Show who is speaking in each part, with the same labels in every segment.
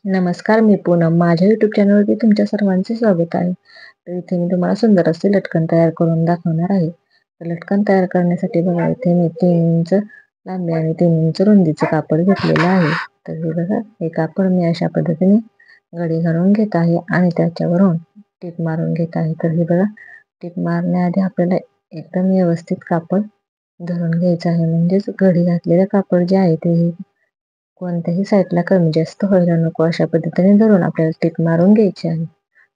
Speaker 1: नमस्कार, मी पूनम. माझ्या YouTube चॅनलवरती तुमच्या सर्वांचे स्वागत आहे. तर इथे मी तुम्हाला सुंदर असे लटकन तयार करून दाखवणार आहे. तर लटकन तयार करण्यासाठी बघा, इथे मी 3 इंच लांबी आणि 3 इंच रुंदीचं कापड घेतलेलं आहे. तर हे बघा, हे कापड मी अशा पद्धतीने घडी घालून घेत आहे आणि त्याच्यावरून टीप मारून घेत आहे. तर हे बघा, टीप मारण्याआधी आपल्याला एकदम व्यवस्थित कापड धरून घ्यायचं आहे. म्हणजेच घडी घातलेलं कापड जे आहे ते कोणत्याही साईडला कमी जास्त व्हायला नको, अशा पद्धतीने धरून आपल्याला टिक मारून घ्यायची आहे.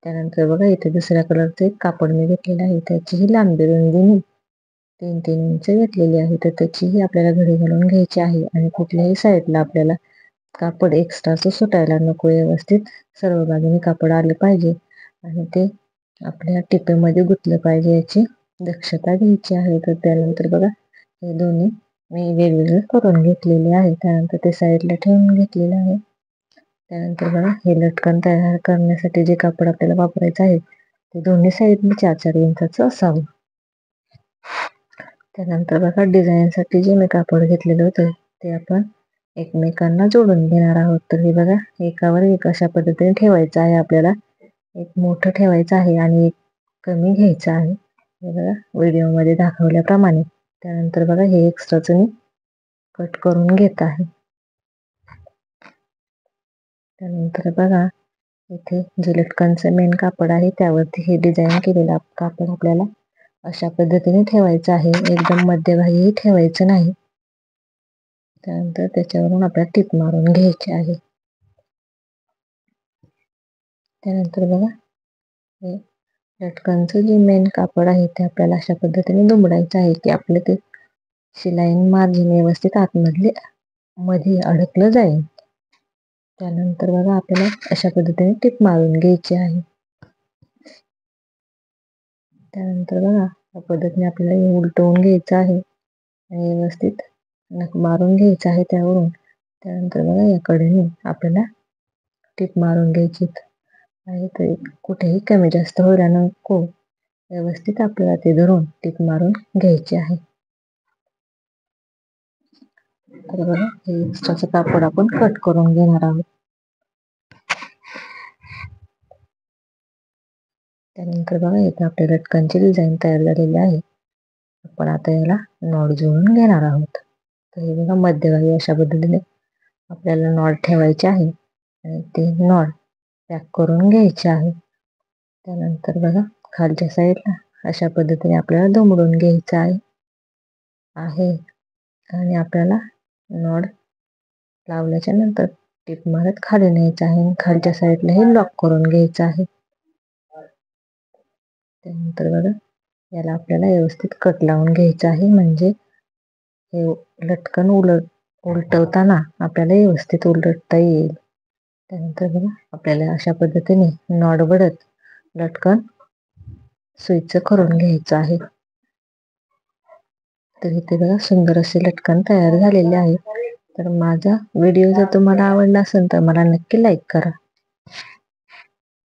Speaker 1: त्यानंतर बघा, इथे दुसऱ्या कलरचं एक कापड मी घेतलेलं आहे. त्याचीही लांबी रुंदी मी 3-3 इंच घेतलेली आहे. तर त्याचीही आपल्याला घडी घालून घ्यायची आहे आणि कुठल्याही साईडला आपल्याला कापड एक्स्ट्राचं सुटायला नको. व्यवस्थित सर्व बाजूने कापड आलं पाहिजे आणि ते आपल्या टिपेमध्ये गुंतलं पाहिजे, याची दक्षता घ्यायची आहे. तर त्यानंतर बघा, हे दोन्ही मी वेगवेगळे करून घेतलेले आहे. त्यानंतर ते साईडला ठेवून घेतलेलं आहे. त्यानंतर बघा, हे लटकन तयार करण्यासाठी जे कापड आपल्याला वापरायचं आहे ते दोन्ही साईडने 4-4 इंचाचं असावं. त्यानंतर बघा, डिझाईनसाठी जे मी कापड घेतलेलं होतं ते आपण एकमेकांना जोडून घेणार आहोत. तर हे बघा, एकावर एक अशा पद्धतीने ठेवायचं आहे आपल्याला. एक मोठं ठेवायचं आहे आणि एक कमी घ्यायचं आहे, हे बघा व्हिडिओमध्ये दाखवल्याप्रमाणे. त्यानंतर बघा, हे एक्स्ट्राचं मी कट करून घेत आहे. त्यानंतर बघा, इथे जे लटकनचं मेन कापड आहे त्यावरती हे डिझाईन केलेलं कापड आपल्याला अशा पद्धतीने ठेवायचं आहे. एकदम मध्यभागी ठेवायचं नाही. त्यानंतर त्याच्यावरून आपल्याला टिप मारून घ्यायची आहे. त्यानंतर बघा, हे लटकनचं जे मेन कापड आहे ते आपल्याला अशा पद्धतीने दुमडायचं आहे की आपलं ते शिलाई मार्जिन व्यवस्थित मध्ये अडकलं जाईल. त्यानंतर बघा, आपल्याला अशा पद्धतीने टिप मारून घ्यायची आहे. त्यानंतर बघा, या पद्धतीने आपल्याला उलटवून घ्यायचं आहे आणि व्यवस्थित नख मारून घ्यायचं आहे त्यावरून. त्यानंतर बघा, या कडेने आपल्याला टिप मारून घ्यायची आहे. तर कुठेही कमी जास्त व्हायला नको, व्यवस्थित आपल्याला ते धरून टिप मारून घ्यायची आहे. तर बघा, हे एक्स्ट्राचं कापड आपण कट करून घेणार आहोत. त्यानंतर बघा, इथे आपल्या लटकनची डिझाईन तयार झालेली आहे. आपण आता याला नॉट जुळून घेणार आहोत. तर हे बघा, मध्यभागी अशा पद्धतीने आपल्याला नॉट ठेवायचे आहे आणि ते नॉट पॅक करून घ्यायचे आहे. त्यानंतर बघा, खालच्या साईडला अशा पद्धतीने आपल्याला दुमडून घ्यायचं आहे आणि आपल्याला नॉट लावल्याच्या नंतर टिप मारत खाली न्यायचं आहे आणि खालच्या साईडला हे लॉक करून घ्यायचं आहे. त्यानंतर बघा, याला आपल्याला व्यवस्थित कट लावून घ्यायचं आहे, म्हणजे हे लटकन उलटवताना आपल्याला व्यवस्थित उलटता येईल. त्यानंतर बघा, आपल्याला अशा पद्धतीने नॉट बडत लटकन सुईचं करून घ्यायचं आहे. तर इथे बघा, सुंदर असे लटकन तयार झालेले आहे. तर माझा व्हिडिओ जर तुम्हाला आवडला असेल तर मला नक्की लाईक करा.